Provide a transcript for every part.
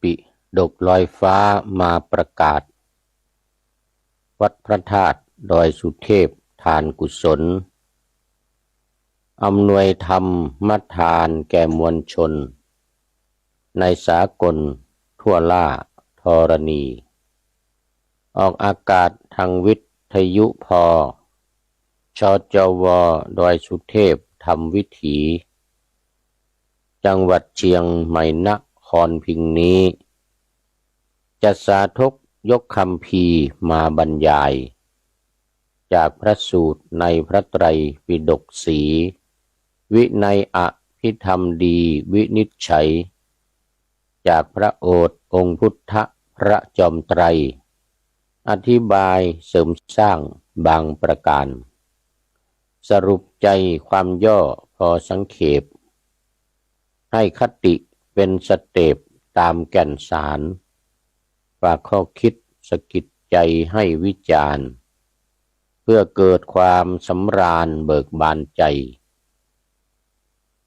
ปิฎกลอยฟ้ามาประกาศวัดพระธาตุดอยสุเทพทานกุศลอำนวยธรรมทานแก่มวลชนในสากลทั่วล่าธรณีออกอากาศทางวิทยุพชจวดอยสุเทพทำวิถีจังหวัดเชียงใหม่นครพิงนี้จะสาธกยกคำพีร์มาบรรยายจากพระสูตรในพระไตรปิฎกสีวินัยอภิธรรมดีวินิจฉัยจากพระโอษฐ์องค์พุทธพระจอมไตรอธิบายเสริมสร้างบางประการสรุปใจความย่อพอสังเขปให้คติเป็นสเต็ปตามแก่นสารฝากข้อคิดสะกิดใจให้วิจารณ์เพื่อเกิดความสำราญเบิกบานใจ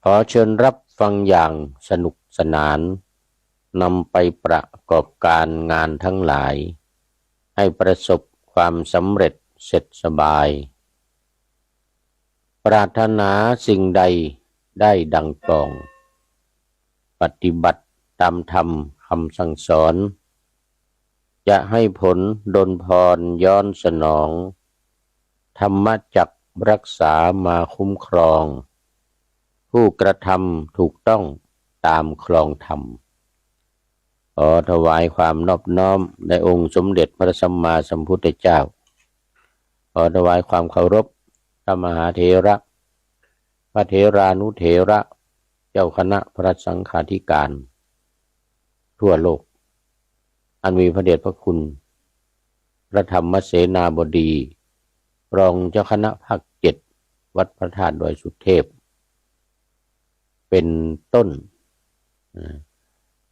ขอเชิญรับฟังอย่างสนุกสนานนำไปประกอบการงานทั้งหลายให้ประสบความสำเร็จเสร็จสบายปรารถนาสิ่งใดได้ดังปองปฏิบัติตามธรรมคำสั่งสอนจะให้ผลดลพรย้อนสนองธรรมจักรักษามาคุ้มครองผู้กระทำถูกต้องตามคลองธรรมขอถวายความนอบน้อมในองค์สมเด็จพระสัมมาสัมพุทธเจ้าขอถวายความเคารพพระมหาเถระพระเถรานุเถระเจ้าคณะพระสังฆาธิการทั่วโลกอันมีพระเดชพระคุณพระธรรมเสนาบดีรองเจ้าคณะภาค7วัดพระธาตุดอยสุเทพเป็นต้น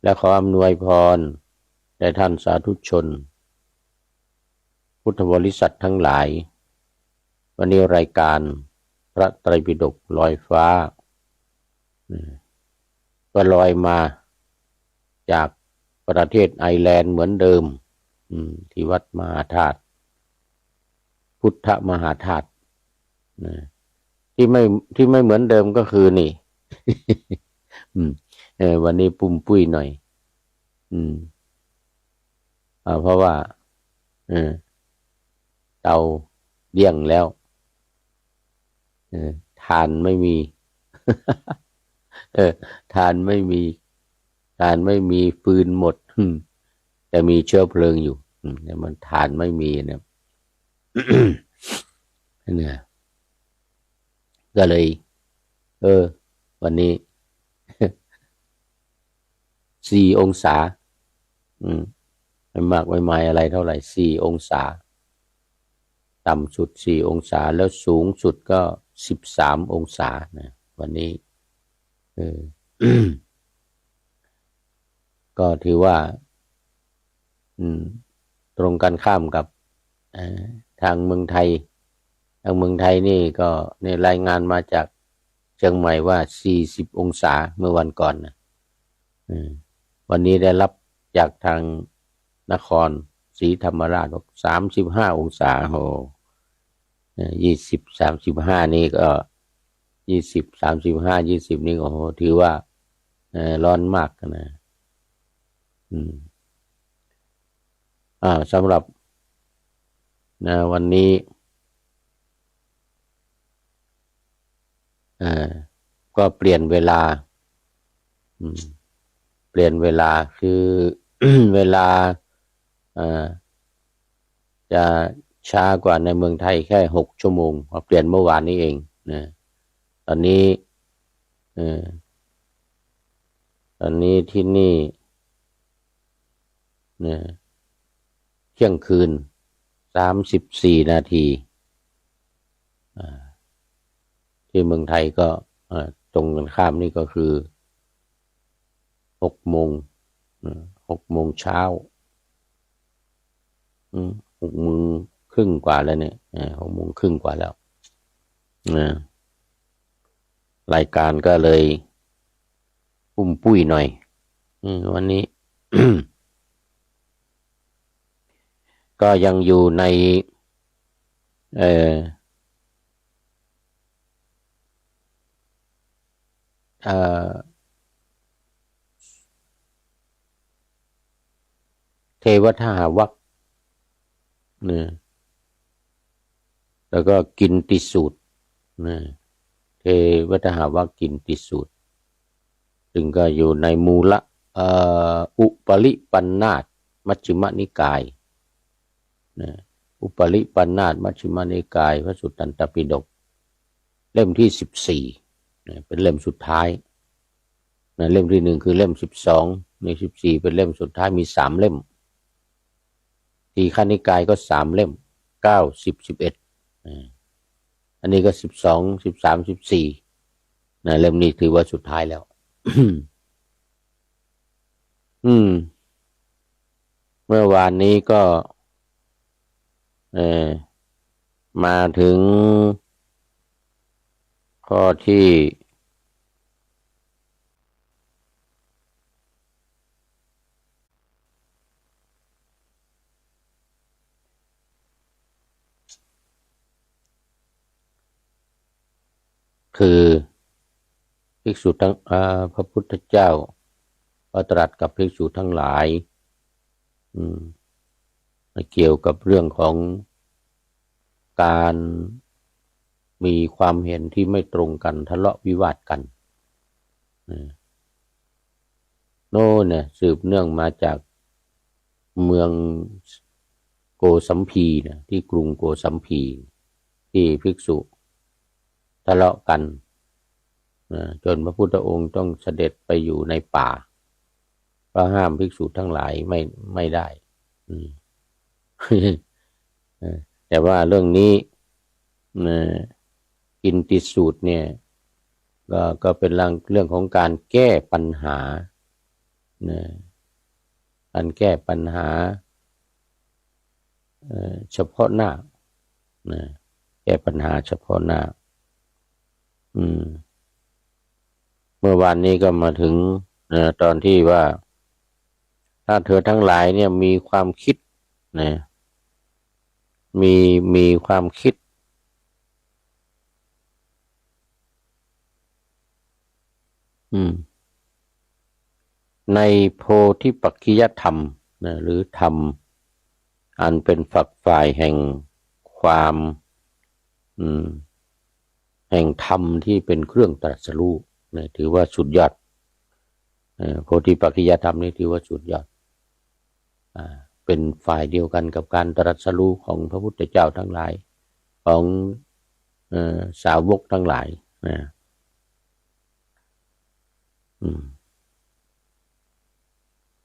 และขออำนวยพรแด่ท่านสาธุชนพุทธบริษัททั้งหลายวันนี้รายการพระไตรปิฎกลอยฟ้าก็ลอยมาจากประเทศไอร์แลนด์เหมือนเดิมที่วัดมหาธาตุพุทธมหาธาตุที่ไม่เหมือนเดิมก็คือนี่ วันนี้ปุ่มปุ้ยหน่อยเพราะว่าเตาเดี่ยงแล้วทานไม่มี ทานไม่มีฟืนหมดแต่มีเชื้อเพลิงอยู่แต่มันทานไม่มีเนี่ย เนี่ยก็เลยวันนี้ 4 องศาไม่มากไม่มายอะไรเท่าไหร่4 องศาต่ำสุด4 องศาแล้วสูงสุดก็13 องศานะวันนี้ก็ถือว่าตรงกันข้ามกับทางเมืองไทยนี่ก็ในรายงานมาจากเชียงใหม่ว่า40 องศาเมื่อวันก่อนนะวันนี้ได้รับจากทางนครศรีธรรมราช35 องศาโห20-35นี่ก็20-35-20นี่ก็โหถือว่าร้อนมากนะสำหรับวันนี้ก็เปลี่ยนเวลาคือ เวลาจะช้ากว่าในเมืองไทยแค่6 ชั่วโมงเปลี่ยนเมื่อวานนี้เองนะตอนนี้ที่นี่เที่ยงคืน34 นาทีที่เมืองไทยก็ตรงกันข้ามนี่ก็คือ6 โมง6 โมงเช้า6 โมงครึ่งกว่าแล้วเนี่ย6 โมงครึ่งกว่าแล้วรายการก็เลยปุ้มปุ้ยหน่อยวันนี้ ก็ยังอยู่ในเอ่อเทวทหาวรรคนะแล้วก็กินติสูตรนะเทวทหาวรรคกินติสูตรซึ่งก็อยู่ในมูลอุปริปันธาตมัชฌิมนิกายนะอุปริปันธาตมัชฌิมนิกายพระสุตตันตปิฎกเล่มที่14นะเป็นเล่มสุดท้ายนะเล่มที่1คือเล่ม12ใน14เป็นเล่มสุดท้ายมี3เล่มทีฆนิกายก็3เล่ม9 10 11อันนี้ก็12 13 14นะเล่มนี้ถือว่าสุดท้ายแล้ว เมื่อวานนี้ก็มาถึงข้อที่คือภิกษุทั้งพระพุทธเจ้าก็ตรัสกับภิกษุทั้งหลายเกี่ยวกับเรื่องของการมีความเห็นที่ไม่ตรงกันทะเลาะวิวาทกันโน่นเนี่ยสืบเนื่องมาจากเมืองโกสัมพีนะที่กรุงโกสัมพีที่ภิกษุทะเลาะกันจนพระพุทธองค์ต้องเสด็จไปอยู่ในป่าเพราะห้ามภิกษุทั้งหลายไม่ได้แต่ว่าเรื่องนี้กินติสูตรเนี่ยก็เป็นเรื่องของการแก้ปัญหาการแก้ปัญหาเฉพาะหน้าแก้ปัญหาเฉพาะหน้าเมื่อวานนี้ก็มาถึงตอนที่ว่าถ้าเธอทั้งหลายเนี่ยมีความคิดนะมีความคิดในโพธิปักขิยธรรมนะหรือธรรมอันเป็นฝักฝ่ายแห่งความแห่งธรรมที่เป็นเครื่องตรัสรู้นะถือว่าสุดยอดโพธิปักขิยธรรมนี่ถือว่าสุดยอดเป็นฝ่ายเดียวกันกับการตรัสรู้ของพระพุทธเจ้าทั้งหลายของสาวกทั้งหลายนะ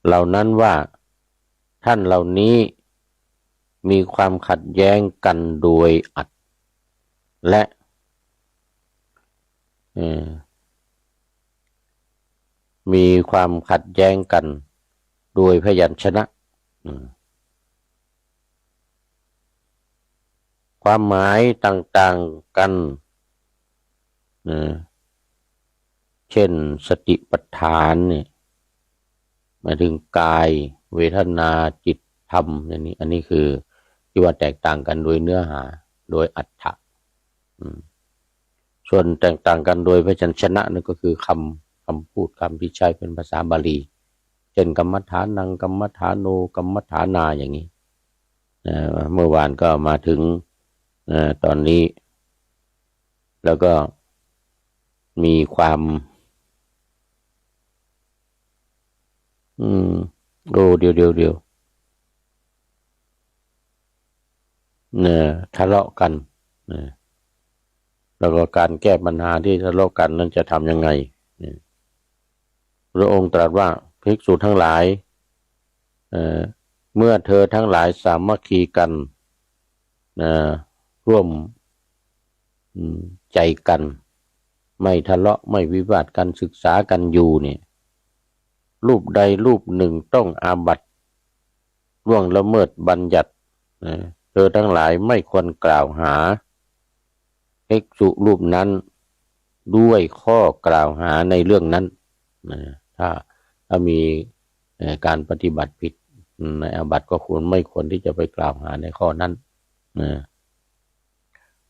เหล่านั้นว่าท่านเหล่านี้มีความขัดแย้งกันโดยอัตและมีความขัดแย้งกันโดยพยัญชนะความหมายต่างๆกันเช่นสติปัฏฐานเนี่ยหมายถึงกายเวทนาจิตธรรมอย่างนี้อันนี้คือที่ว่าแตกต่างกันโดยเนื้อหาโดยอรรถะส่วนแตกต่างกันโดยพยัญชนะนั่นก็คือคำพูดคำที่ใช้เป็นภาษาบาลีเช่นกรรมฐานังกรรมฐานโนกรรมฐานาอย่างนี้เมื่อวานก็มาถึงตอนนี้แล้วก็มีความเดี๋ยวทะเลาะกันแล้วก็การแก้ปัญหาที่ทะเลาะกันนั้นจะทำยังไงพระองค์ตรัสว่าภิกษุทั้งหลายเมื่อเธอทั้งหลายสามัคคีกันร่วมใจกันไม่ทะเลาะไม่วิวาทกันศึกษากันอยู่เนี่ยรูปใดรูปหนึ่งต้องอาบัติล่วงละเมิดบัญญัติเธอทั้งหลายไม่ควรกล่าวหาภิกษุรูปนั้นด้วยข้อกล่าวหาในเรื่องนั้นถ้ามีการปฏิบัติผิด ในอาบัติก็ไม่ควรที่จะไปกล่าวหาในข้อนั้นนะ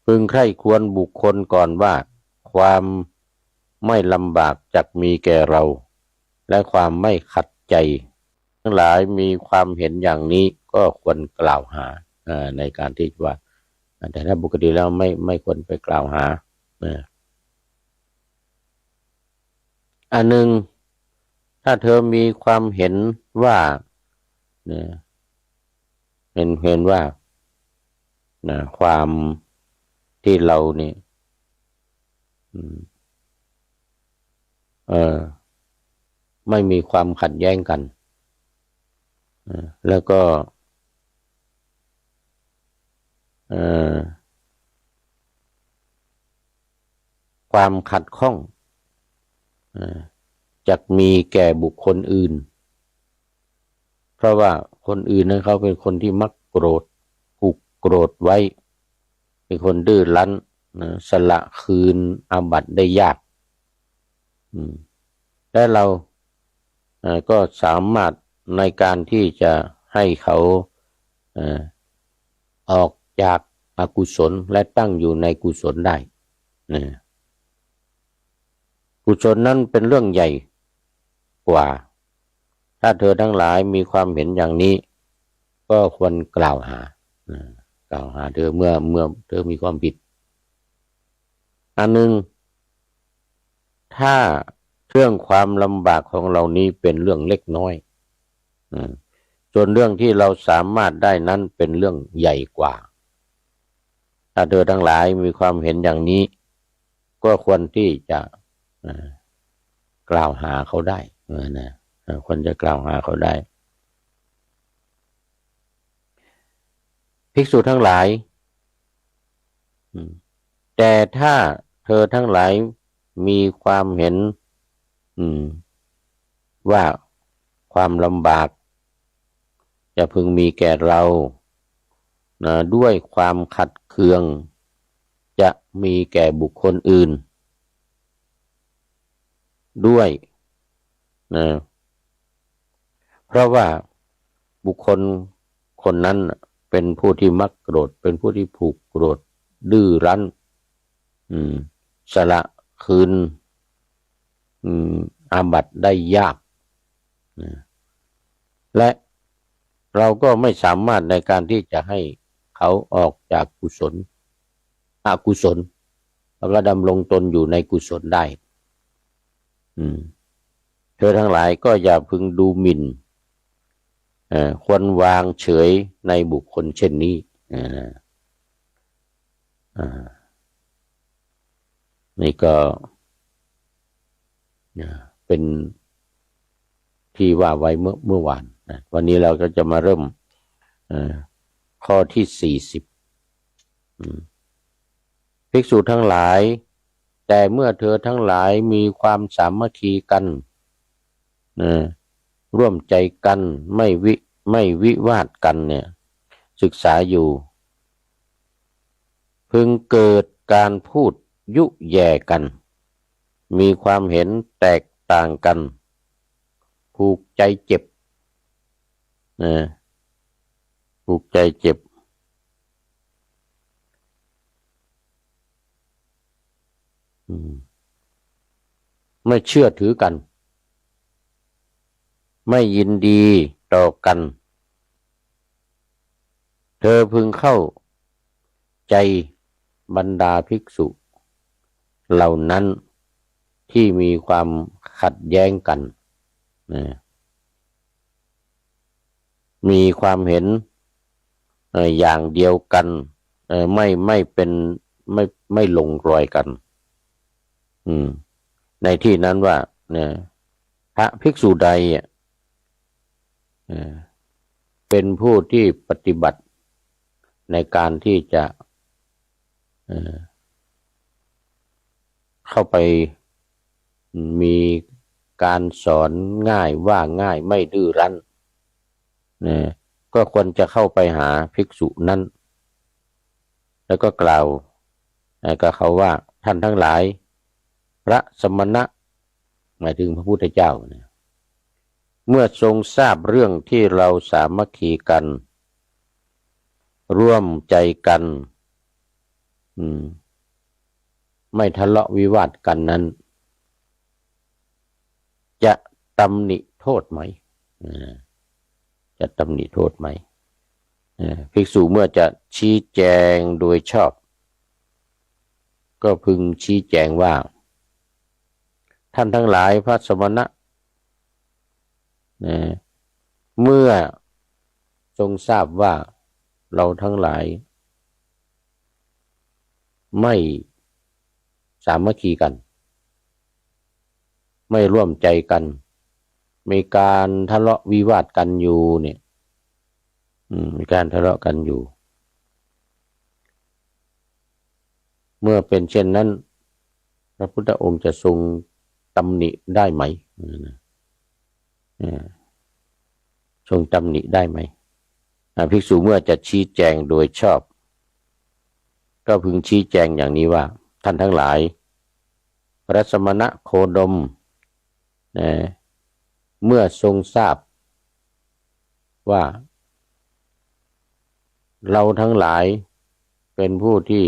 พึงใคร่ควรบุคคลก่อนว่าความไม่ลำบากจักมีแก่เราและความไม่ขัดใจทั้งหลายมีความเห็นอย่างนี้ก็ควรกล่าวหาในการที่ว่าแต่ถ้าปกติแล้วไม่ควรไปกล่าวหาอันหนึ่งถ้าเธอมีความเห็นว่าเห็นว่าความที่เรานี่ไม่มีความขัดแย้งกันแล้วก็ความขัดข้องจักมีแก่บุคคลอื่นเพราะว่าคนอื่นนั้นเขาเป็นคนที่มักโกรธผูกโกรธไว้เป็นคนดื้อรั้นสละคืนอาบัติได้ยากและเราก็สามารถในการที่จะให้เขาออกจากอกุศลและตั้งอยู่ในกุศลได้กุศลนั้นเป็นเรื่องใหญ่กว่าถ้าเธอทั้งหลายมีความเห็นอย่างนี้ก็ควรกล่าวหาเธอเมื่อเธอมีความผิดอันหนึ่งถ้าเรื่องความลำบากของเรานี้เป็นเรื่องเล็กน้อยส่วนเรื่องที่เราสามารถได้นั้นเป็นเรื่องใหญ่กว่าถ้าเธอทั้งหลายมีความเห็นอย่างนี้ก็ควรที่จะกล่าวหาเขาได้ควรจะกล่าวหาเขาได้ภิกษุทั้งหลายแต่ถ้าเธอทั้งหลายมีความเห็นว่าความลำบากจะพึงมีแก่เราด้วยความขัดเคืองจะมีแก่บุคคลอื่นด้วยเพราะว่าบุคคลคนนั้นเป็นผู้ที่มักโกรธเป็นผู้ที่ผูกโกรธดื้อรั้นสละคืนอาบัติได้ยากและเราก็ไม่สามารถในการที่จะให้เขาออกจากกุศลอกุศลแล้วก็ดำรงตนอยู่ในกุศลได้เธอทั้งหลายก็อย่าพึงดูหมิ่นควรวางเฉยในบุคคลเช่นนี้นี่ก็เป็นที่ว่าไว้เมื่อวานวันนี้เราก็จะมาเริ่มข้อที่40ภิกษุทั้งหลายแต่เมื่อเธอทั้งหลายมีความสามัคคีกันร่วมใจกันไม่วิวาทกันเนี่ยศึกษาอยู่พึงเกิดการพูดยุแย่กันมีความเห็นแตกต่างกันผูกใจเจ็บผูกใจเจ็บไม่เชื่อถือกันไม่ยินดีต่อกันเธอพึงเข้าใจบรรดาภิกษุเหล่านั้นที่มีความขัดแย้งกันมีความเห็นอย่างเดียวกันไม่ลงรอยกันในที่นั้นว่าพระภิกษุใดเป็นผู้ที่ปฏิบัติในการที่จะเข้าไปมีการสอนง่ายว่าง่ายไม่ดื้อรั้นก็ควรจะเข้าไปหาภิกษุนั้นแล้วก็กล่าวกับเขาว่าท่านทั้งหลายพระสมณะหมายถึงพระพุทธเจ้า เมื่อทรงทราบเรื่องที่เราสามัคคีกันร่วมใจกันไม่ทะเลาะวิวาทกันนั้นจะตำหนิโทษไหมจะตำหนิโทษไหมภิกษุเมื่อจะชี้แจงโดยชอบก็พึงชี้แจงว่าท่านทั้งหลายพระสมณะเมื่อทรงทราบว่าเราทั้งหลายไม่สามัคคีกันไม่ร่วมใจกันมีการทะเลาะวิวาทกันอยู่เนี่ยมีการทะเลาะกันอยู่เมื่อเป็นเช่นนั้นพระพุทธองค์จะทรงตำหนิได้ไหมทรงตำหนิได้ไหมภิกษุเมื่อจะชี้แจงโดยชอบก็พึงชี้แจงอย่างนี้ว่าท่านทั้งหลายพระสมณะโคดมเมื่อทรงทราบว่าเราทั้งหลายเป็นผู้ที่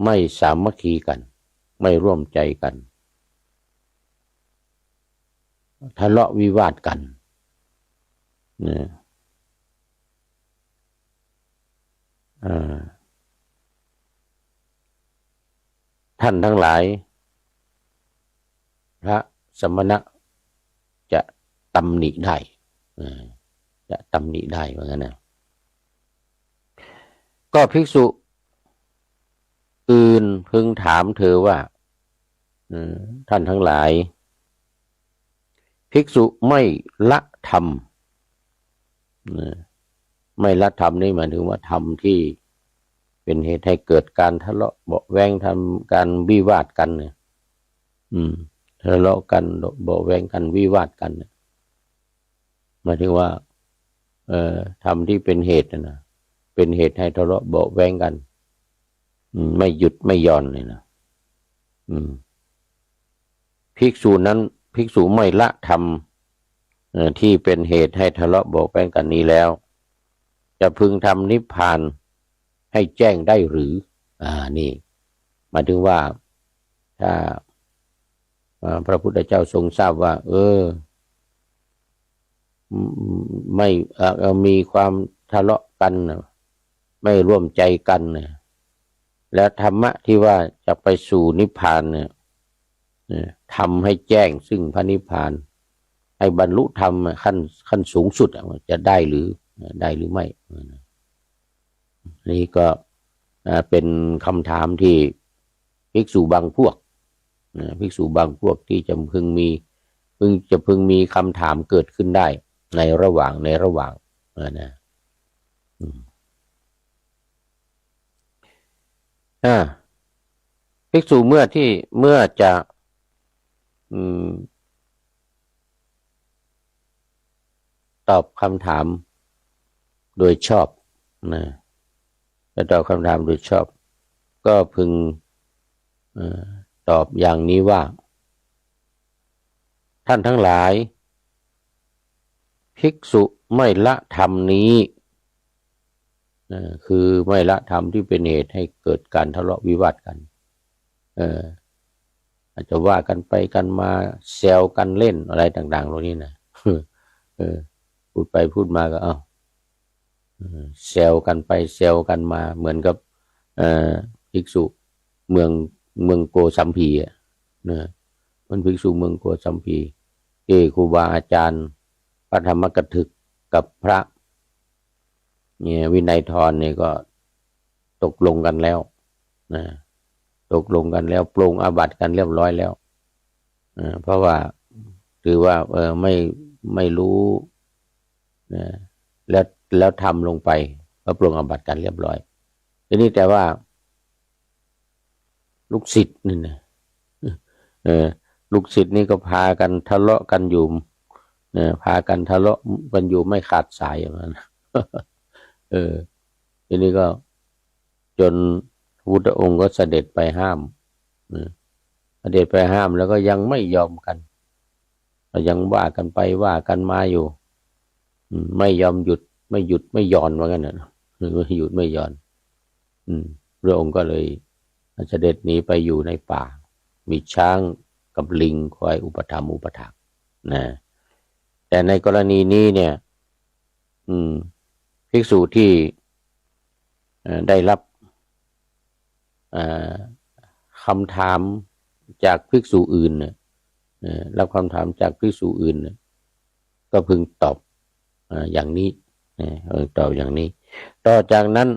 ไม่สามัคคีกันไม่ร่วมใจกันทะเลาะวิวาทกันท่านทั้งหลายพระสมณะจะตำหนิได้จะตำหนิได้ว่างั้นนะก็ภิกษุอื่นพึงถามเธอว่าท่านทั้งหลายภิกษุไม่ละธรรมไม่ละธรรมนี่หมายถึงว่าธรรมที่เป็นเหตุให้เกิดการทะเลาะเบาะแว้งทำการวิวาทกันเนี่ยทะเลาะกันเบาะแว้งกันวิวาทกันเนี่ยหมายถึงว่าธรรมที่เป็นเหตุนะเป็นเหตุให้ทะเลาะเบาะแว้งกันไม่หยุดไม่หย่อนเลยนะภิกษุนั้นภิกษุไม่ละธรรมที่เป็นเหตุให้ทะเลาะเบาะแว้งกันนี้แล้วจะพึงทำนิพพานให้แจ้งได้หรือนี่หมายถึงว่าถ้าพระพุทธเจ้าทรงทราบว่าไม่มีความทะเลาะกันไม่ร่วมใจกันและธรรมะที่ว่าจะไปสู่นิพพานเนี่ยทำให้แจ้งซึ่งพระนิพพานให้บรรลุธรรมขั้นสูงสุดจะได้หรือไม่นี่ก็เป็นคำถามที่ภิกษุบางพวกที่จะพึงมีคำถามเกิดขึ้นได้ในระหว่างนะภิกษุเมื่อจะตอบคำถามโดยชอบจะตอบคำถามโดยชอบก็พึงตอบอย่างนี้ว่าท่านทั้งหลายภิกษุไม่ละธรรมนี้คือไม่ละธรรมที่เป็นเหตุให้เกิดการทะเลาะวิวาทกันอาจจะว่ากันไปกันมาแซวกันเล่นอะไรต่างๆเหล่านี้นะพูดไปพูดมาก็แซวกันไปแซวกันมาเหมือนกับภิกษุเมืองโกสัมพีมันภิกษุเมืองโกสัมพีที่ครูบาอาจารย์พระธรรมกถึกกับพระเนี่ยวินัยทรเนี่ยก็ตกลงกันแล้วตกลงกันแล้วปรงอาบัติกันเรียบร้อยแล้วเพราะว่าถือว่าไม่รู้แล้วทำลงไปก็ปรงอาบัติกันเรียบร้อยทีนี้แต่ว่าลูกศิษย์นี่นะลูกศิษย์นี่ก็พากันทะเลาะกันอยู่พากันทะเลาะกันอยู่ไม่ขาดสายอย่างนั้นทีนี้ก็จนพุทธองค์ก็เสด็จไปห้ามแล้วก็ยังไม่ยอมกัน ยังว่ากันไปว่ากันมาอยู่ไม่ยอมหยุดไม่หย่อนว่างั้นนะไม่หยุดไม่หย่อนพระองค์ก็เลยเสด็จหนีไปอยู่ในป่ามีช้างกับลิงคอยอุปถัมภ์อุปถัมภ์นะแต่ในกรณีนี้เนี่ยภิกษุที่ได้รับคำถามจากภิกษุอื่นเนี่ยรับคำถามจากภิกษุอื่นเนี่ยก็พึงตอบอย่างนี้ตอบอย่างนี้ต่อจากนั้น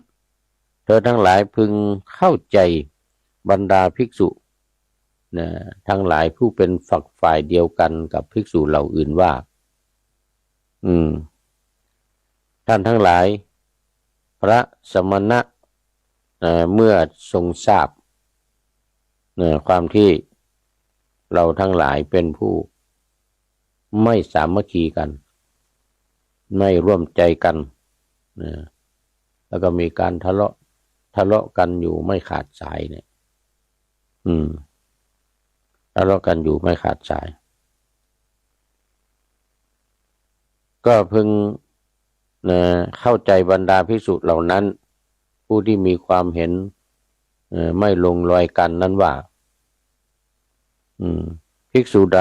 เธอทั้งหลายพึงเข้าใจบรรดาภิกษุทั้งหลายผู้เป็นฝักฝ่ายเดียวกันกับภิกษุเหล่าอื่นว่าท่านทั้งหลายพระสมณะเมื่อทรงทราบความที่เราทั้งหลายเป็นผู้ไม่สามัคคีกันไม่ร่วมใจกันแล้วก็มีการทะเลาะกันอยู่ไม่ขาดสายเนี่ยทะเลาะกันอยู่ไม่ขาดสายก็พึงเข้าใจบรรดาภิกษุเหล่านั้นผู้ที่มีความเห็นไม่ลงรอยกันนั้นว่าภิกษุใด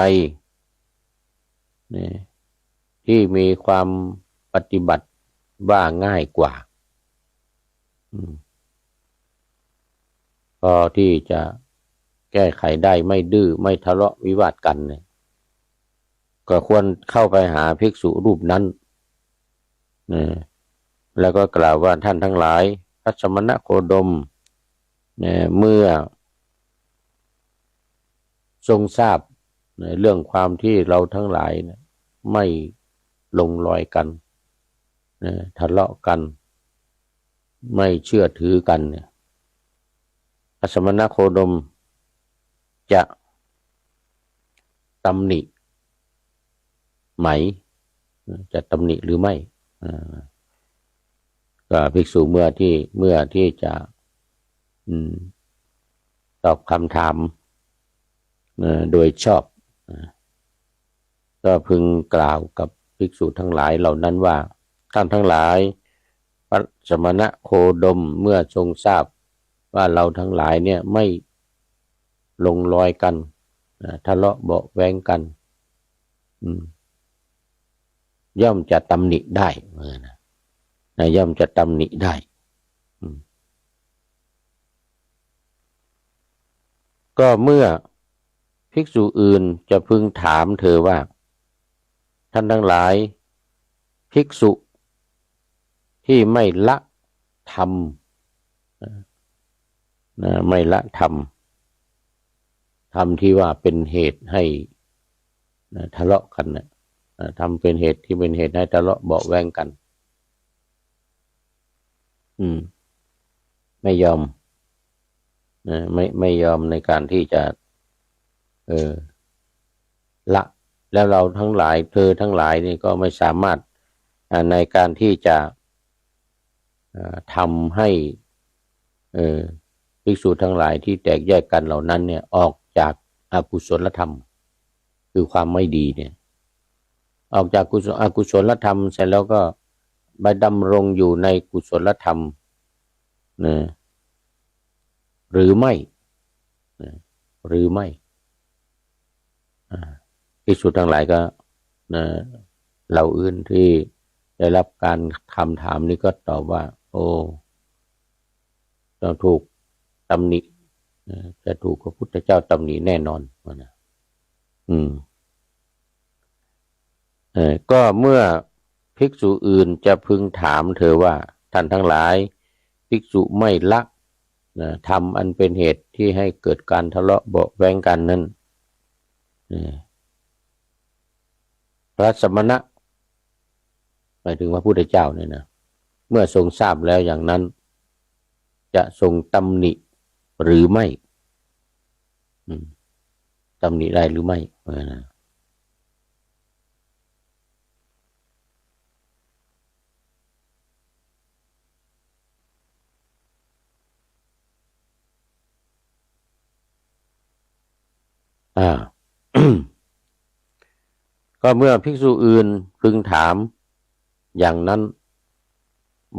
ที่มีความปฏิบัติว่าง่ายกว่าพอที่จะแก้ไขได้ไม่ดื้อไม่ทะเลาะวิวาทกันเนี่ยก็ควรเข้าไปหาภิกษุรูปนั้นแล้วก็กล่าวว่าท่านทั้งหลายพระสมณโคดมเมื่อทรงทราบเรื่องความที่เราทั้งหลายไม่ลงรอยกันทะเลาะกันไม่เชื่อถือกันเนี่ยพระสมณโคดมจะตำหนิไหมจะตำหนิหรือไม่ก็ภิกษุเมื่อที่จะตอบคำถามโดยชอบก็พึงกล่าวกับภิกษุทั้งหลายเหล่านั้นว่าท่านทั้งหลายพระสมณโคดมเมื่อทรงทราบว่าเราทั้งหลายเนี่ยไม่ลงรอยกันทะเลาะเบาะแว้งกันย่อมจะตำหนิได้ย่อมจะตำหนิได้ก็เมื่อภิกษุอื่นจะพึงถามเธอว่าท่านทั้งหลายภิกษุที่ไม่ละธรรมไม่ละธรรมที่ว่าเป็นเหตุให้ทะเลาะกันนะทำเป็นเหตุที่เป็นเหตุให้ทะเลาะเบาะแว้งกันไม่ยอมไม่ยอมในการที่จะละแล้วเราทั้งหลายเธอทั้งหลายนี่ก็ไม่สามารถในการที่จะทำให้ภิกษุทั้งหลายที่แตกแยกกันเหล่านั้นเนี่ยออกจากอกุศลธรรมคือความไม่ดีเนี่ยออกจากอกุศลธรรมเสร็จแล้วก็ไปดำรงอยู่ในกุศลธรรมหรือไม่ภิกษุทั้งหลายก็เหล่าอื่นที่ได้รับการคำถามนี้ก็ตอบว่าโอ้ต้องถูกตำหนิจะถูกพระพุทธเจ้าตำหนิแน่นอนนะก็เมื่อภิกษุอื่นจะพึงถามเธอว่าท่านทั้งหลายภิกษุไม่ละทำอันเป็นเหตุที่ให้เกิดการทะเลาะเบาะแว้งกันนั้นพระสมณะหมายถึงพระพุทธเจ้าเนี่ยนะเมื่อทรงทราบแล้วอย่างนั้นจะทรงตำหนิหรือไม่ตำหนิได้หรือไม่ ก็เมื่อภิกษุอื่นพึงถามอย่างนั้น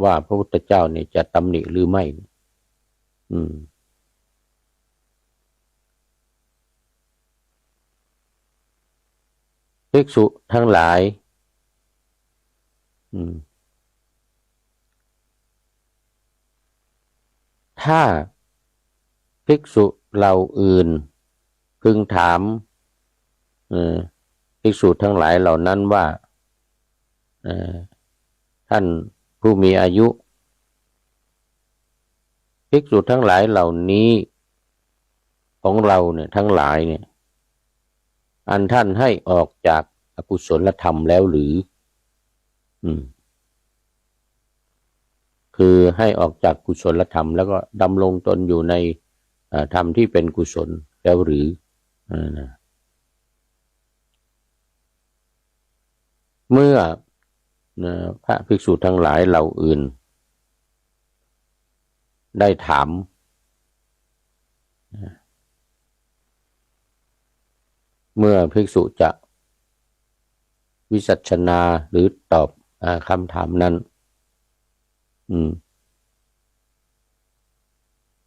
ว่าพระพุทธเจ้าเนี่ยจะตำหนิหรือไม่ภิกษุทั้งหลายถ้าภิกษุเหล่าอื่นพึงถามภิกษุทั้งหลายเหล่านั้นว่าท่านผู้มีอายุภิกษุทั้งหลายเหล่านี้ของเราเนี่ยทั้งหลายเนี่ยอันท่านให้ออกจากอกุศลธรรมแล้วหรือคือให้ออกจากกุศลธรรมแล้วก็ดำรงตนอยู่ในธรรมที่เป็นกุศลแล้วหรือเมื่อพระภิกษุทั้งหลายเหล่าอื่นได้ถามเมื่อภิกษุจะวิสัชนาหรือตอบคำถามนั้น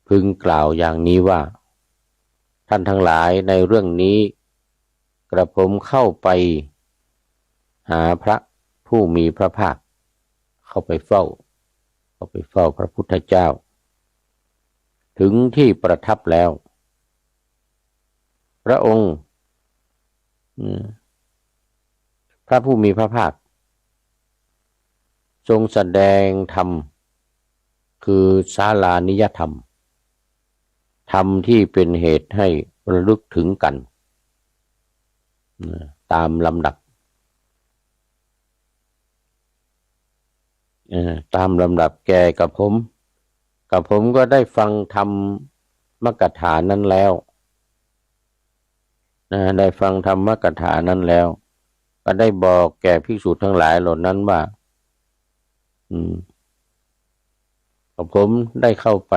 พึงกล่าวอย่างนี้ว่าท่านทั้งหลายในเรื่องนี้กระผมเข้าไปหาพระผู้มีพระภาคเข้าไปเฝ้าพระพุทธเจ้าถึงที่ประทับแล้วพระองค์พระผู้มีพระภาคทรงแสดงธรรมคือศาลานิยธรรมธรรมที่เป็นเหตุให้ระลึกถึงกันตามลำดับแก่กับผมก็ได้ฟังธรรมมกถานั้นแล้วได้ฟังธรรมมกถานั้นแล้วก็ได้บอกแก่ภิกษุทั้งหลายเหล่านั้นว่าผมได้เข้าไป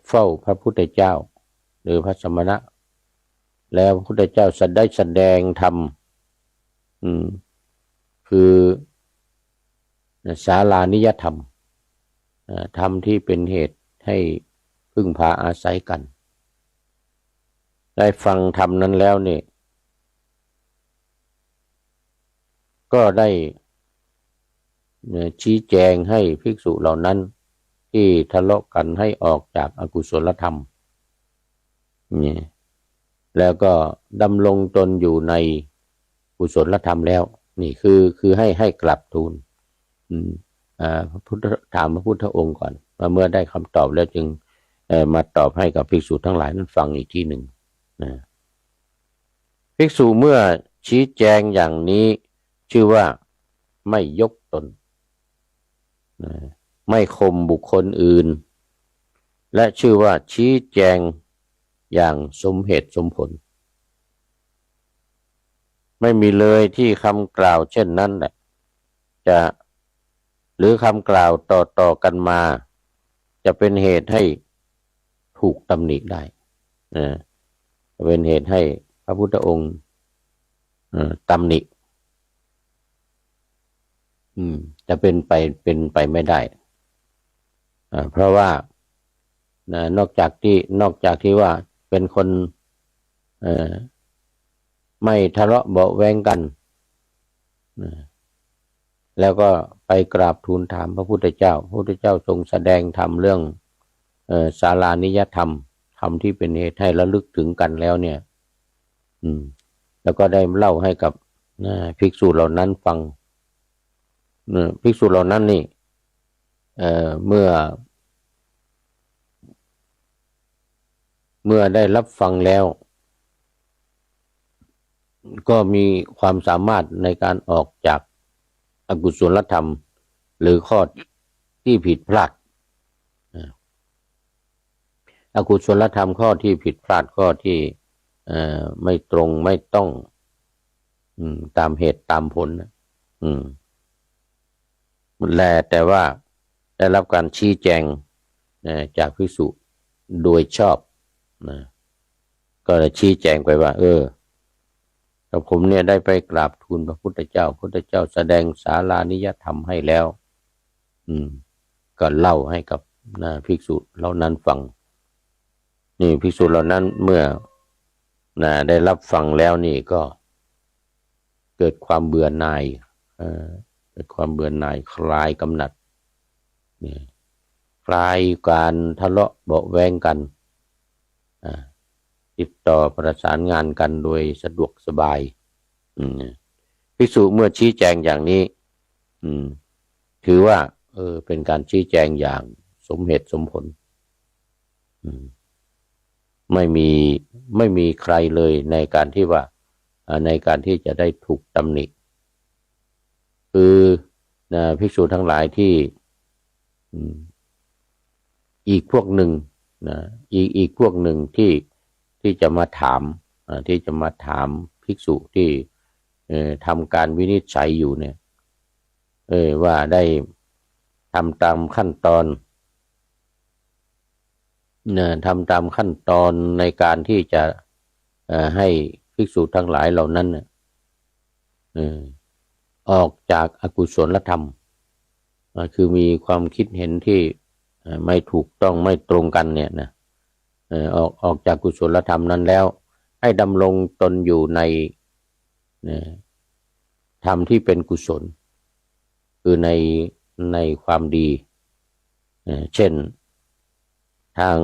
เฝ้าพระพุทธเจ้าหรือพระสมณะแล้วพระพุทธเจ้าได้แสดงธรรมคือศาลานิยธรรมธรรมที่เป็นเหตุให้พึ่งพาอาศัยกันได้ฟังธรรมนั้นแล้วนี่ก็ได้ชี้แจงให้ภิกษุเหล่านั้นที่ทะเลาะกันให้ออกจากอกุศลธรรมนี่แล้วก็ดำรงตนอยู่ในกุศลธรรมแล้วนี่คือให้กลับทูลถามพระพุทธองค์ก่อนเมื่อได้คำตอบแล้วจึงมาตอบให้กับภิกษุทั้งหลายนั้นฟังอีกทีหนึ่งภิกษุเมื่อชี้แจงอย่างนี้ชื่อว่าไม่ยกตนไม่ข่มบุคคลอื่นและชื่อว่าชี้แจงอย่างสมเหตุสมผลไม่มีเลยที่คำกล่าวเช่นนั้นแหละหรือคำกล่าวต่อกันมาจะเป็นเหตุให้ถูกตำหนิได้จะเป็นเหตุให้พระพุทธองค์ตำหนิจะเป็นไปไม่ได้เพราะว่านอกจากที่ว่าเป็นคนไม่ทะเลาะเบาะแว้งกันแล้วก็ไปกราบทูลถามพระพุทธเจ้าทรงแสดงธรรมเรื่องศาลานิยธรรมธรรมที่เป็นเหตุให้ระลึกถึงกันแล้วเนี่ยแล้วก็ได้เล่าให้กับภิกษุเหล่านั้นฟังภิกษุเหล่านั้นนี่เมื่อได้รับฟังแล้วก็มีความสามารถในการออกจากอกุศลธรรมหรือข้อที่ผิดพลาดอกุศลธรรมข้อที่ผิดพลาดข้อที่ไม่ตรงไม่ต้องตามเหตุตามผลแต่ว่าได้รับการชี้แจงจากภิกษุโดยชอบก็เลยชี้แจงไปว่า แต่ผมเนี่ยได้ไปกราบทูลพระพุทธเจ้าพระพุทธเจ้าแสดงศาลานิยธรรมให้แล้วก็เล่าให้กับภิกษุเหล่านั้นฟังนี่ภิกษุเหล่านั้นเมื่อได้รับฟังแล้วนี่ก็เกิดความเบื่อหน่ายเกิดความเบื่อหน่ายคลายกำหนัดคลายการทะเลาะเบาะแว้งกันติดต่อประสานงานกันโดยสะดวกสบายภิกษุเมื่อชี้แจงอย่างนี้ถือว่าเป็นการชี้แจงอย่างสมเหตุสมผลไม่มีใครเลยในการที่ว่าในการที่จะได้ถูกตำหนิคือภิกษุทั้งหลายที่อีกพวกหนึ่งอีกพวกหนึ่งที่จะมาถามภิกษุที่ทำการวินิจฉัยอยู่เนี่ยว่าได้ทำตามขั้นตอนทำตามขั้นตอนในการที่จะให้ภิกษุทั้งหลายเหล่านั้นออกจากอกุศลธรรมคือมีความคิดเห็นที่ไม่ถูกต้องไม่ตรงกันเนี่ยนะออกจากกุศลธรรมนั้นแล้วให้ดำรงตนอยู่ในธรรมที่เป็นกุศลคือในความดีเช่นทาง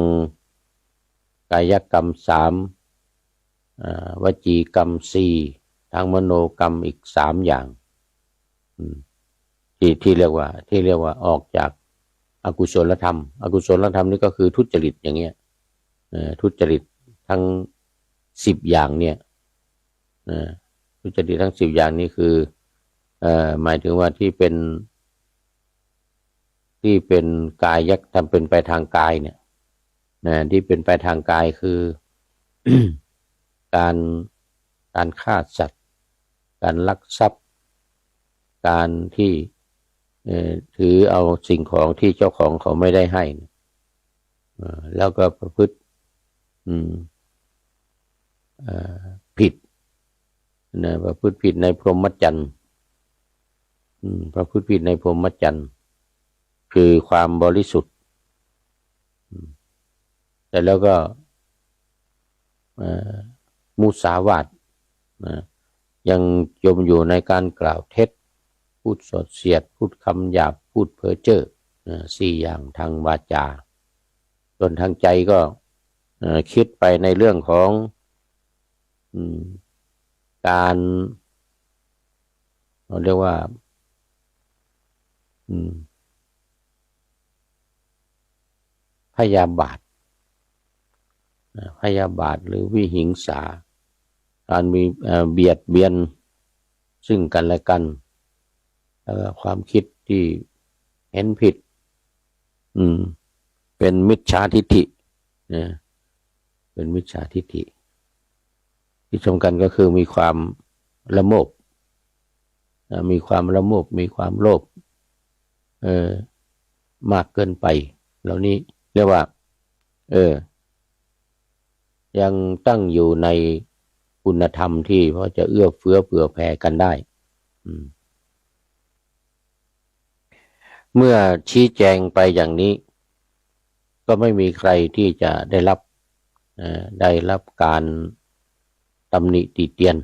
กายกรรม3วจีกรรม4ทางมโนกรรมอีก3อย่างที่เรียกว่าออกจากอกุศลธรรมอกุศลธรรมนี่ก็คือทุจริตอย่างเงี้ยทุจริตทั้ง10อย่างเนี่ยทุจริตทั้ง10อย่างนี้คือหมายถึงว่าที่เป็นกายยักษ์ทำเป็นไปทางกายเนี่ยที่เป็นไปทางกายคือ การฆ่าสัตว์การลักทรัพย์การที่ถือเอาสิ่งของที่เจ้าของเขาไม่ได้ให้แล้วก็ประพฤติผิดประพฤติผิดในพรหมจรรย์ประพฤติผิดในพรหมจรรย์คือความบริสุทธิ์แต่แล้วก็มุสาวาทยังจมอยู่ในการกล่าวเท็จพูดส่อเสียดพูดคำหยาบพูดเพ้อเจ้อ4อย่างทางวาจาส่วนทางใจก็คิดไปในเรื่องของการเราเรียกว่าพยาบาทหรือวิหิงสาการมีเบียดเบียนซึ่งกันและกันแล้วก็ความคิดที่เห็นผิดเป็นมิจฉาทิฏฐิเป็นมิจฉาทิฏฐิที่สำคัญก็คือมีความละโมบมีความละโมบมีความโลภมากเกินไปเหล่านี้เรียกว่ายังตั้งอยู่ในคุณธรรมที่พอจะเอื้อเฟื้อเผื่อแผ่กันได้เมื่อชี้แจงไปอย่างนี้ก็ไม่มีใครที่จะได้รับการตำหนิติเตียน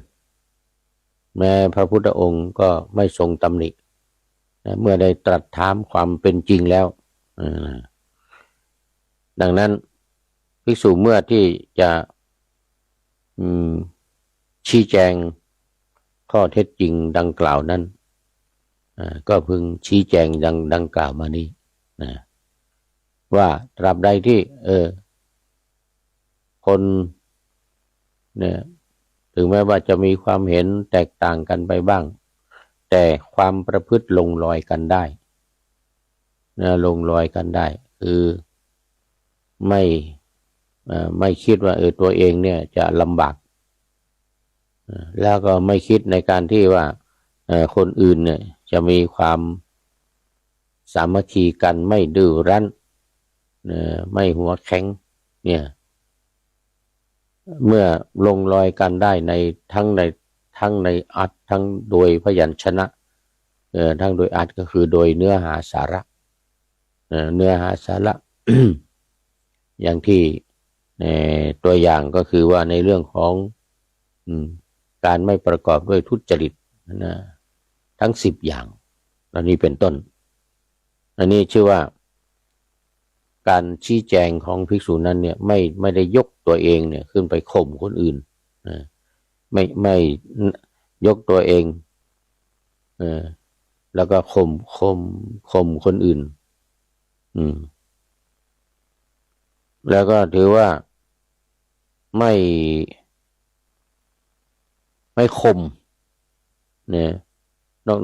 แม้พระพุทธองค์ก็ไม่ทรงตำหนิเมื่อได้ตรัสถามความเป็นจริงแล้วดังนั้นภิกษุเมื่อที่จะชี้แจงข้อเท็จจริงดังกล่าวนั้นก็พึงชี้แจงดังกล่าวมานี้ว่าตราบใดที่คนเนี่ยถึงแม้ว่าจะมีความเห็นแตกต่างกันไปบ้างแต่ความประพฤติลงรอยกันได้ลงรอยกันได้คือไม่คิดว่าตัวเองเนี่ยจะลำบากแล้วก็ไม่คิดในการที่ว่าคนอื่นเนี่ยจะมีความสามัคคีกันไม่ดื้อรั้นไม่หัวแข็งเนี่ยเมื่อลงรอยกันได้ใน ทั้งในอัตทั้งโดยพยัญชนะทั้งโดยอัตก็คือโดยเนื้อหาสาระเนื้อหาสาระ อย่างที่ตัวอย่างก็คือว่าในเรื่องของการไม่ประกอบด้วยทุจริตนะทั้ง10อย่างอันนี้เป็นต้นอันนี้ชื่อว่าการชี้แจงของภิกษุนั้นเนี่ยไม่ได้ยกตัวเองเนี่ยขึ้นไปข่มคนอื่นไม่ยกตัวเองแล้วก็ข่มคนอื่นแล้วก็ถือว่าไม่ข่มเนี่ย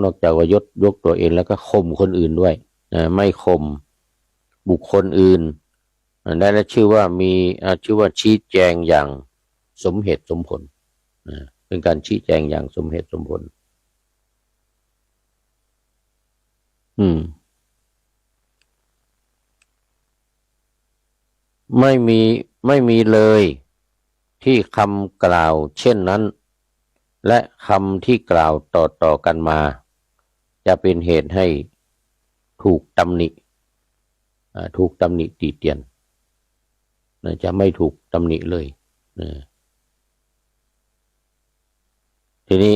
นอกจากว่ายกตัวเองแล้วก็ข่มคนอื่นด้วยไม่ข่มบุคคลอื่นได้และชื่อว่าชี้แจงอย่างสมเหตุสมผลเป็นการชี้แจงอย่างสมเหตุสมผลไม่มีเลยที่คำกล่าวเช่นนั้นและคำที่กล่าวต่อกันมาจะเป็นเหตุให้ถูกตำหนิติเตียนจะไม่ถูกตำหนิเลยทีนี้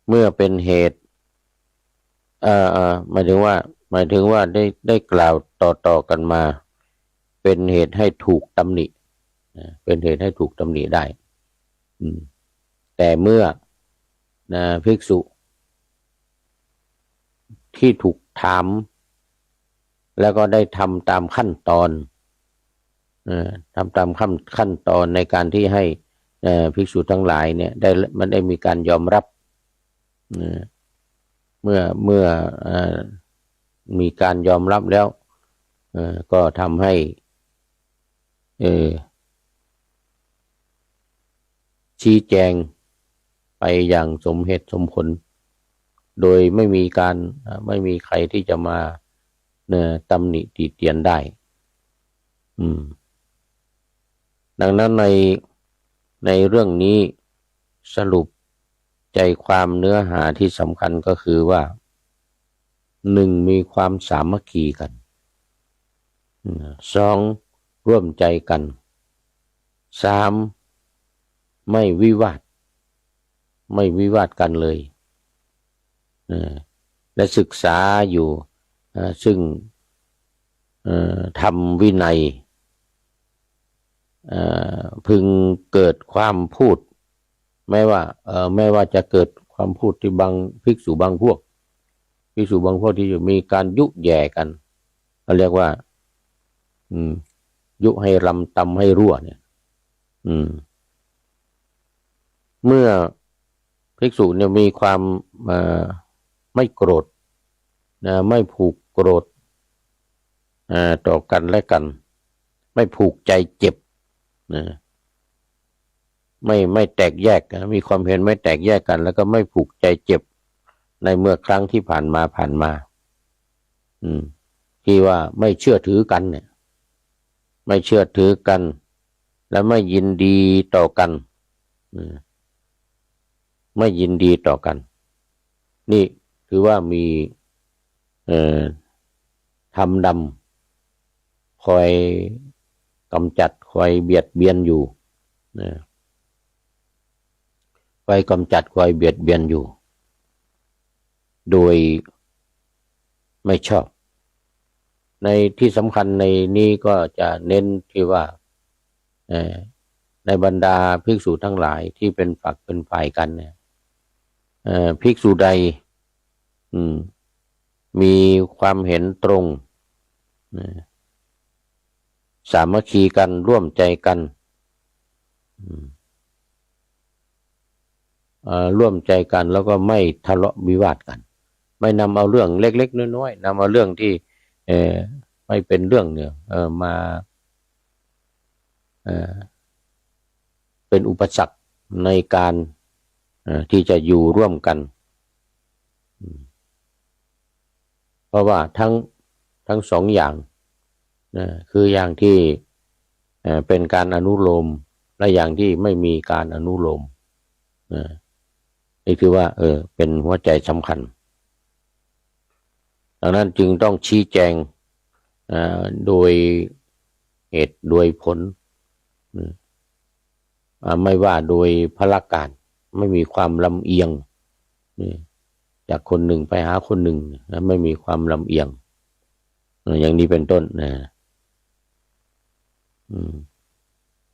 เมื่อเป็นเหตุหมายถึงว่าได้กล่าวต่อกันมาเป็นเหตุให้ถูกตำหนิเป็นเหตุให้ถูกตำหนิได้แต่เมื่อภิกษุที่ถูกถามแล้วก็ได้ทำตามขั้นตอนทำตามขั้นตอนในการที่ให้ภิกษุทั้งหลายเนี่ยมันได้มีการยอมรับเมื่อมีการยอมรับแล้วก็ทำให้ชี้แจงไปอย่างสมเหตุสมผลโดยไม่มีใครที่จะมาตำหนิติเตียนได้ดังนั้นในเรื่องนี้สรุปใจความเนื้อหาที่สำคัญก็คือว่า1มีความสามัคคีกัน2ร่วมใจกัน3ไม่วิวาทกันเลยและศึกษาอยู่ซึ่งธรรมวินัยพึงเกิดความพูดแม้ว่าจะเกิดความพูดที่บางภิกษุบางพวกที่มีการยุแย่กันเขาเรียกว่ายุให้รำตำให้รั่วเนี่ยเมื่อภิกษุเนี่ยมีความไม่โกรธไม่ผูกโกรธต่อกันและกันไม่ผูกใจเจ็บไม่แตกแยกมีความเห็นไม่แตกแยกกันแล้วก็ไม่ผูกใจเจ็บในเมื่อครั้งที่ผ่านมาที่ว่าไม่เชื่อถือกันเนี่ยไม่เชื่อถือกันและไม่ยินดีต่อกันไม่ยินดีต่อกันนี่ถือว่ามีธรรมดำคอยกำจัดคอยเบียดเบียนอยู่คอยกำจัดคอยเบียดเบียนอยู่โดยไม่ชอบในที่สำคัญในนี้ก็จะเน้นที่ว่าในบรรดาภิกษุทั้งหลายที่เป็นฝักเป็นฝ่ายกันเนี่ยภิกษุใดมีความเห็นตรงสามัคคีกันร่วมใจกันร่วมใจกันแล้วก็ไม่ทะเลาะวิวาทกันไม่นำเอาเรื่องเล็กๆน้อยๆนำเอาเรื่องที่ไม่เป็นเรื่องเนี่ยมาเป็นอุปสรรคในการที่จะอยู่ร่วมกันเพราะว่าทั้ง2อย่างคืออย่างที่เป็นการอนุโลมและอย่างที่ไม่มีการอนุโลม นี่คือว่าเป็นหัวใจสำคัญดังนั้นจึงต้องชี้แจงโดยเหตุโดยผลไม่ว่าโดยพละการไม่มีความลำเอียงจากคนหนึ่งไปหาคนหนึ่งไม่มีความลำเอียงอย่างนี้เป็นต้นนะ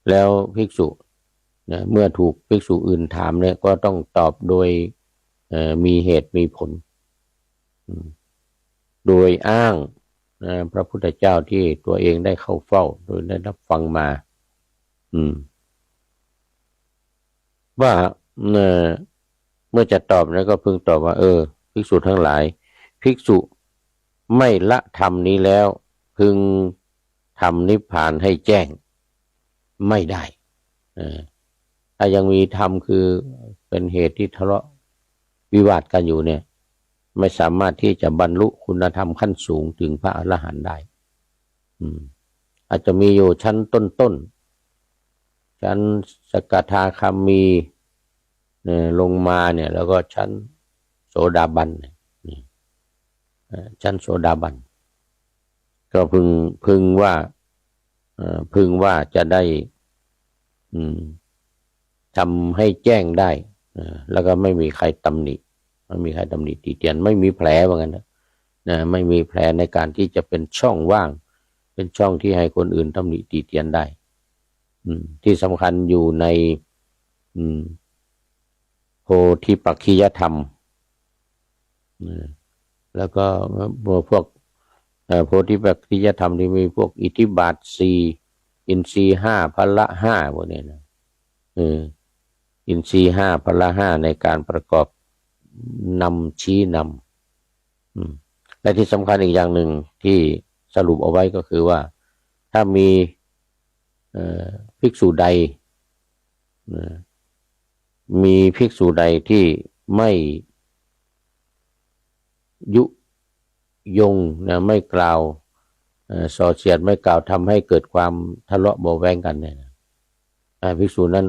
แล้วภิกษุนะเมื่อถูกภิกษุอื่นถามเนี่ยก็ต้องตอบโดยมีเหตุมีผลโดยอ้างพระพุทธเจ้าที่ตัวเองได้เข้าเฝ้าโดยได้รับฟังมาว่าเมื่อจะตอบแล้วก็พึงตอบว่าภิกษุทั้งหลายภิกษุไม่ละธรรมนี้แล้วพึงทำนิพพานให้แจ้งไม่ได้ถ้ายังมีธรรมคือเป็นเหตุที่ทะเลาะวิวาทกันอยู่เนี่ยไม่สามารถที่จะบรรลุคุณธรรมขั้นสูงถึงพระอรหันต์ได้อาจจะมีอยู่ชั้นต้นชั้นสกทาคามีลงมาเนี่ยแล้วก็ชั้นโสดาบันชั้นโสดาบันก็พึงว่าจะได้ทำให้แจ้งได้แล้วก็ไม่มีใครตำหนิไม่มีใครตำหนิติเตียนไม่มีแผลว่างั้นนะไม่มีแผลในการที่จะเป็นช่องว่างเป็นช่องที่ให้คนอื่นตำหนิติเตียนได้ที่สำคัญอยู่ในโพธิปักขิยธรรมแล้วก็พวกโพธิปักขิยธรรมที่มีพวกอิทธิบาท4อินทรีย์5พละ5พวกนี้นะอินทรีย์5พละ5ในการประกอบนำชี้นำและที่สำคัญอีกอย่างหนึ่งที่สรุปเอาไว้ก็คือว่าถ้ามีภิกษุใดมีภิกษุใดที่ไม่ยุยงนะไม่กล่าวส่อเสียดไม่กล่าวทำให้เกิดความทะเลาะเบาะแว้งกันเนี่ยภิกษุนั้น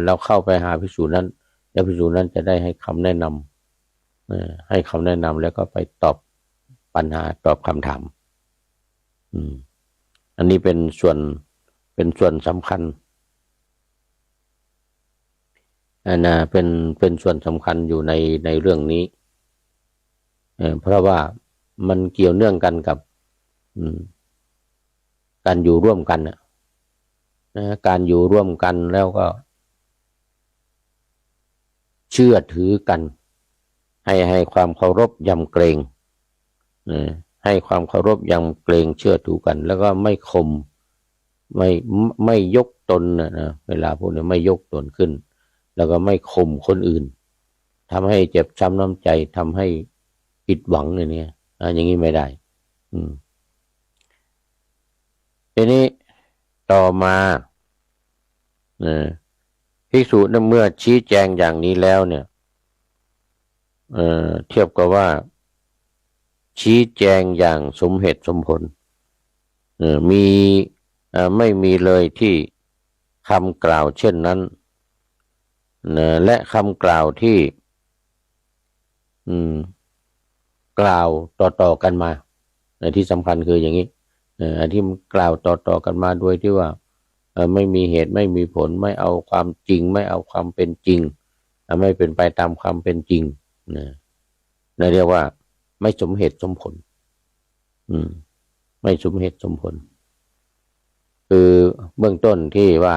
เราเข้าไปหาภิกษุนั้นแล้วภิกษุนั้นจะได้ให้คำแนะนำให้คำแนะนำแล้วก็ไปตอบปัญหาตอบคำถามอันนี้เป็นส่วนสำคัญเป็นส่วนสำคัญอยู่ในเรื่องนี้เพราะว่ามันเกี่ยวเนื่องกันกับการอยู่ร่วมกันการอยู่ร่วมกันแล้วก็เชื่อถือกันให้ความเคารพยำเกรงให้ความเคารพยำเกรงเชื่อถือกันแล้วก็ไม่ข่มไม่ยกตนนะเวลาพวกนี้ไม่ยกตนขึ้นแล้วก็ไม่ข่มคนอื่นทำให้เจ็บช้ำน้ำใจทำให้ผิดหวังเนี่ยอย่างนี้ไม่ได้ทีนี้ต่อมาภิกษุนั้นเมื่อชี้แจงอย่างนี้แล้วเนี่ยเทียบกับว่าชี้แจงอย่างสมเหตุสมผลไม่มีเลยที่คำกล่าวเช่นนั้นและคำกล่าวที่กล่าวต่อกันมาที่สำคัญคืออย่างนี้ที่กล่าวต่อกันมาโดยที่ว่าไม่มีเหตุไม่มีผลไม่เอาความจริงไม่เอาความเป็นจริงไม่เป็นไปตามความเป็นจริงเรียกว่าไม่สมเหตุสมผลไม่สมเหตุสมผลคือเบื้องต้นที่ว่า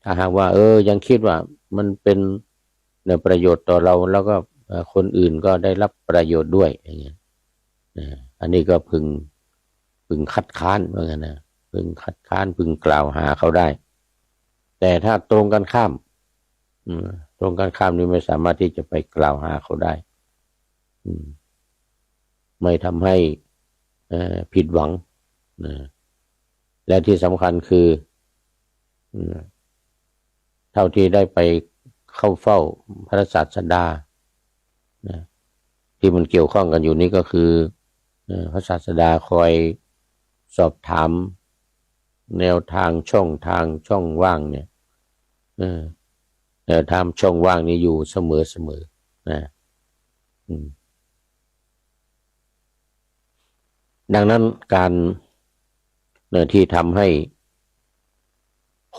ถ้าหากว่ายังคิดว่ามันเป็นประโยชน์ต่อเราแล้วก็คนอื่นก็ได้รับประโยชน์ด้วยอย่างเงี้ยอันนี้ก็พึงคัดค้านเหมือนกันนะพึงคัดค้านพึงกล่าวหาเขาได้แต่ถ้าตรงกันข้ามนี่ไม่สามารถที่จะไปกล่าวหาเขาได้ไม่ทำให้ผิดหวังและที่สำคัญคือเท่าที่ได้ไปเข้าเฝ้าพระศาสดาที่มันเกี่ยวข้องกันอยู่นี้ก็คือพระศาสดาคอยสอบถามแนวทางช่องว่างเนี่ย ทำช่องว่างนี้อยู่เสมอนะดังนั้นการที่ทำให้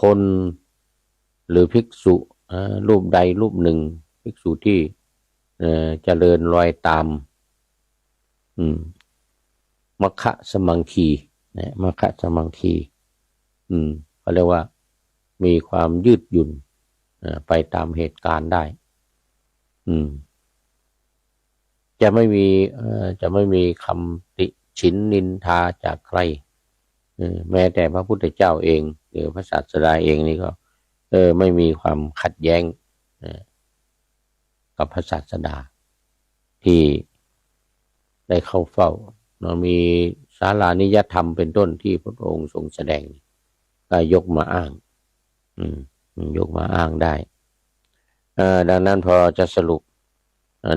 คนหรือภิกษุรูปใดรูปหนึ่งภิกษุที่เจริญรอยตามมัคคะสมังคีนะมัคคะสมังคีเขาเรียกว่ามีความยืดหยุ่นไปตามเหตุการณ์ได้จะไม่มีคำติฉินนินทาจากใครแม้แต่พระพุทธเจ้าเองหรือพระศาสดาเองนี่ก็ไม่มีความขัดแย้งกับพระศาสดาที่ได้เข้าเฝ้ามีศาลานิยธรรมเป็นต้นที่พระองค์ทรงแสดงก็ยกมาอ้างยกมาอ้างได้ดังนั้นพอจะสรุป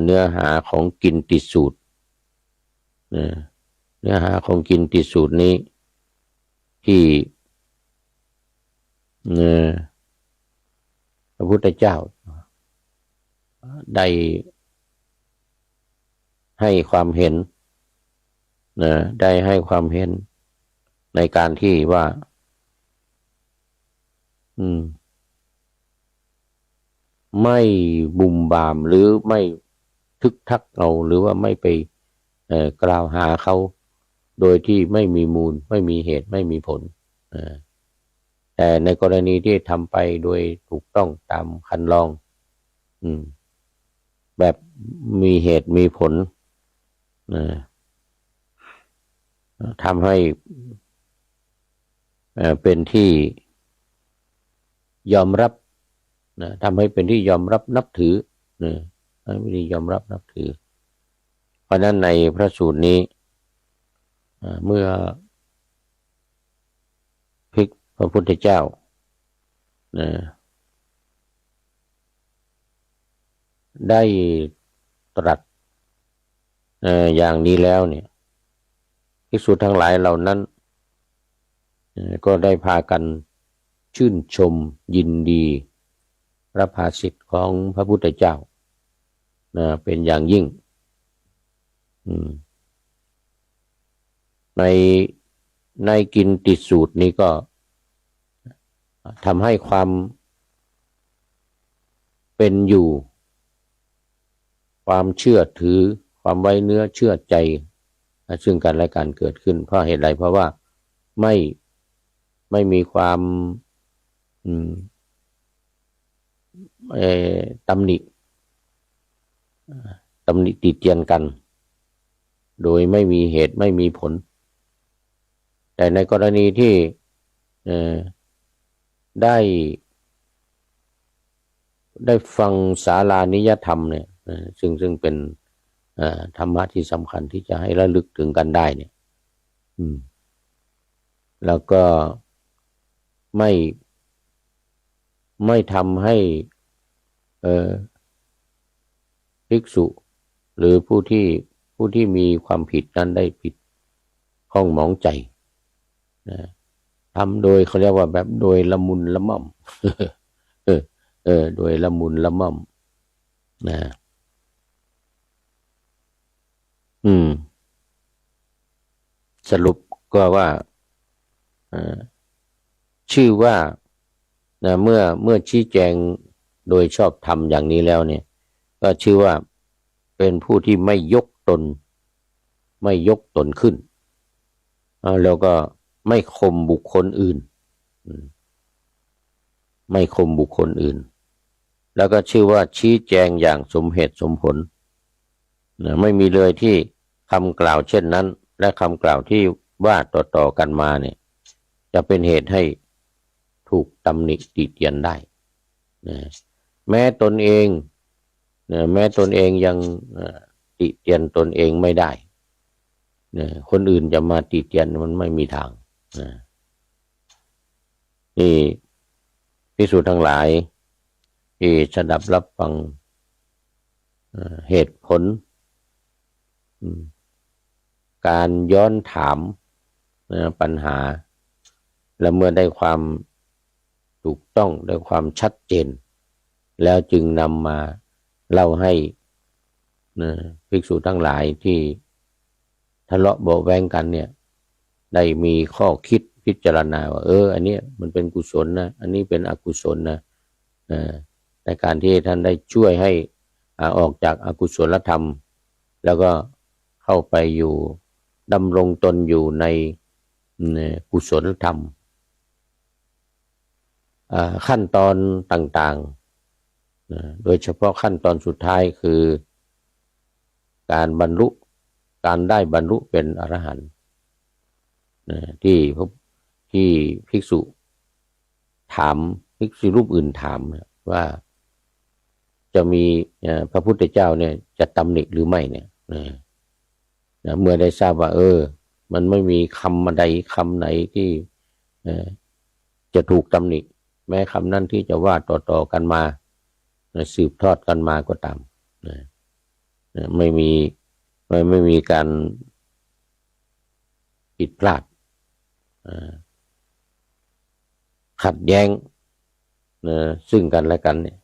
เนื้อหาของกินติสูตรเนื้อหาของกินติสูตรนี้ที่พระพุทธเจ้าได้ให้ความเห็นได้ให้ความเห็นในการที่ว่าไม่บุ่มบามหรือไม่ทึกทักเอาหรือว่าไม่ไปกล่าวหาเขาโดยที่ไม่มีมูลไม่มีเหตุไม่มีผลแต่ในกรณีที่ทำไปโดยถูกต้องตามคันลองแบบมีเหตุมีผลทำให้เป็นที่ยอมรับทำให้เป็นที่ยอมรับนับถือให้เป็นที่ยอมรับนับถือเพราะนั้นในพระสูตรนี้เมื่อพระพุทธเจ้าได้ตรัสอย่างนี้แล้วเนี่ยภิกษุทั้งหลายเหล่านั้นก็ได้พากันชื่นชมยินดีพระภาสิทธิ์ของพระพุทธเจ้าเป็นอย่างยิ่งในกินติสูตรนี้ก็ทำให้ความเป็นอยู่ความเชื่อถือความไว้เนื้อเชื่อใจซึ่งกันและกันเกิดขึ้นเพราะเหตุไรเพราะว่าไม่มีความตำหนิติเตียนกันโดยไม่มีเหตุไม่มีผลแต่ในกรณีที่ได้ฟังศาลานิยธรรมเนี่ยซึ่งเป็นธรรมะที่สำคัญที่จะให้ระลึกถึงกันได้เนี่ยแล้วก็ไม่ทำให้ภิกษุหรือผู้ที่มีความผิดนั้นได้ผิดข้องหมองใจทำโดยเขาเรียกว่าแบบโดยละมุนละม่อม โดยละมุนละม่อมสรุปก็ว่าชื่อว่าเมื่อชี้แจงโดยชอบธรรมอย่างนี้แล้วเนี่ยก็ชื่อว่าเป็นผู้ที่ไม่ยกตนขึ้นแล้วก็ไม่ข่มบุคคลอื่นไม่ข่มบุคคลอื่นแล้วก็ชื่อว่าชี้แจงอย่างสมเหตุสมผลไม่มีเลยที่คำกล่าวเช่นนั้นและคำกล่าวที่ว่าต่อกันมาเนี่ยจะเป็นเหตุให้ถูกตำหนิติเตียนได้แม้ตนเองยังติเตียนตนเองไม่ได้คนอื่นจะมาติเตียนมันไม่มีทางนี่ภิกษุทั้งหลายที่สดับรับฟังเหตุผลการย้อนถามปัญหาและเมื่อได้ความถูกต้องได้ความชัดเจน แล้วจึงนำมาเล่าให้ภิกษุทั้งหลายที่ทะเลาะเบาะแว้งกันเนี่ยได้มีข้อคิดพิจารณาว่าอันนี้มันเป็นกุศลนะอันนี้เป็นอกุศลนะในการที่ท่านได้ช่วยให้ออกจากอกุศลธรรมแล้วก็เข้าไปอยู่ดำรงตนอยู่ในกุศลธรรมขั้นตอนต่างๆโดยเฉพาะขั้นตอนสุดท้ายคือการได้บรรลุเป็นอรหันต์ที่ภิกษุถามภิกษุรูปอื่นถามว่าจะมีพระพุทธเจ้าเนี่ยจะตำหนิหรือไม่เนี่ยเมื่อได้ทราบว่ามันไม่มีคำใดคำไหนที่จะถูกตำหนิแม้คำนั้นที่จะว่าต่อกันมาสืบทอดกันมาก็ตามไม่มีการผิดพลาดขัดแย้งซึ่งกันและกันเนี่ย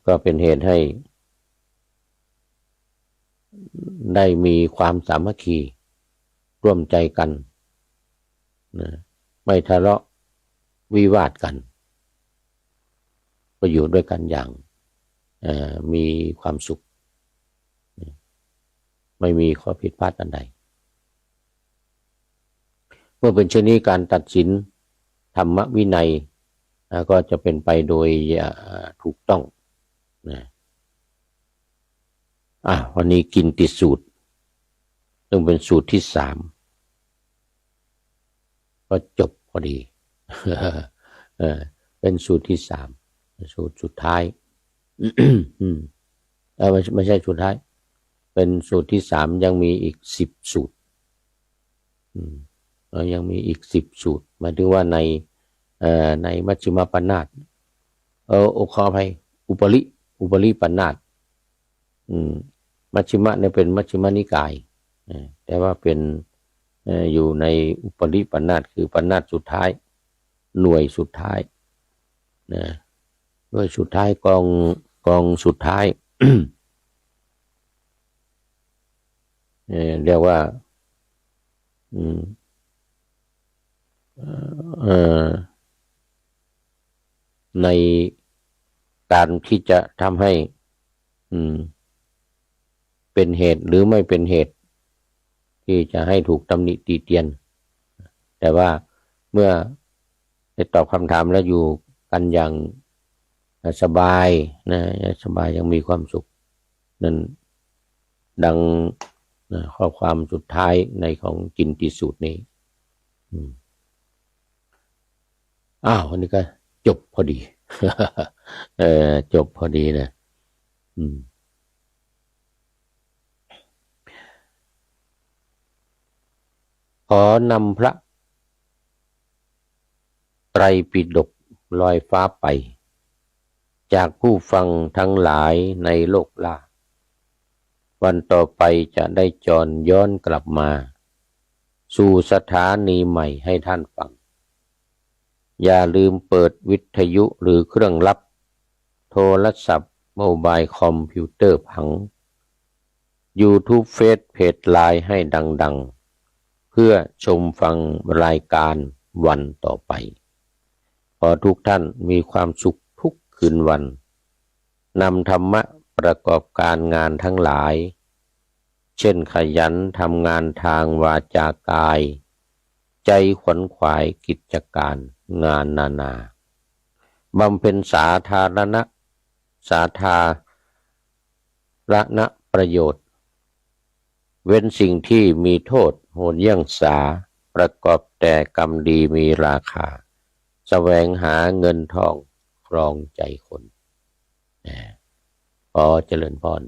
ก็เป็นเหตุให้ได้มีความสามัคคีร่วมใจกันไม่ทะเลาะวิวาทกันก็อยู่ด้วยกันอย่างมีความสุขไม่มีข้อผิดพลาดอันใดเมื่อเป็นเช่นนี้การตัดสินธรรมวินัยก็จะเป็นไปโดยถูกต้องวันนี้กินติสูตรซึ่งเป็นสูตรที่3ก็จบพอดีเป็นสูตรที่3สูตรสุดท้ายไม่ใช่สุดท้ายเป็นสูตรที่3ยังมีอีก10สูตรยังมีอีก10สูตรหมายถึงว่าในมัชฌิมปนิธขออภัยอุปริปนิธมัชฌิมะเนี่ยเป็นมัชฌิมนิกายแต่ว่าเป็นอยู่ในอุปริปนิธคือปนิธสุดท้ายหน่วยสุดท้ายหน่วยสุดท้ายกองสุดท้าย เรียกว่าในการที่จะทำให้เป็นเหตุหรือไม่เป็นเหตุที่จะให้ถูกตำหนิติเตียนแต่ว่าเมื่อได้ตอบคำถามแล้วอยู่กันอย่างสบายสบายยังมีความสุขนั่นดังข้อความสุดท้ายในของกินติสูตรนี้วันนี้ก็จบพอดี จบพอดีนะขอนำพระไตรปิฎกลอยฟ้าไปจากผู้ฟังทั้งหลายในโลกล่าวันต่อไปจะได้จรย้อนกลับมาสู่สถานีใหม่ให้ท่านฟังอย่าลืมเปิดวิทยุหรือเครื่องรับโทรศัพท์โมบายคอมพิวเตอร์พัง YouTube เฟซเพจไลน์ให้ดังๆเพื่อชมฟังรายการวันต่อไปขอทุกท่านมีความสุขทุกคืนวันนำธรรมะประกอบการงานทั้งหลายเช่นขยันทำงานทางวาจากายใจขวนขวายกิจการงานนานาบำเพ็ญสาธารณประโยชน์เว้นสิ่งที่มีโทษโหดเยี่ยงสาประกอบแต่กรรมดีมีราคาแสวงหาเงินทองครองใจคนขอเจริญพร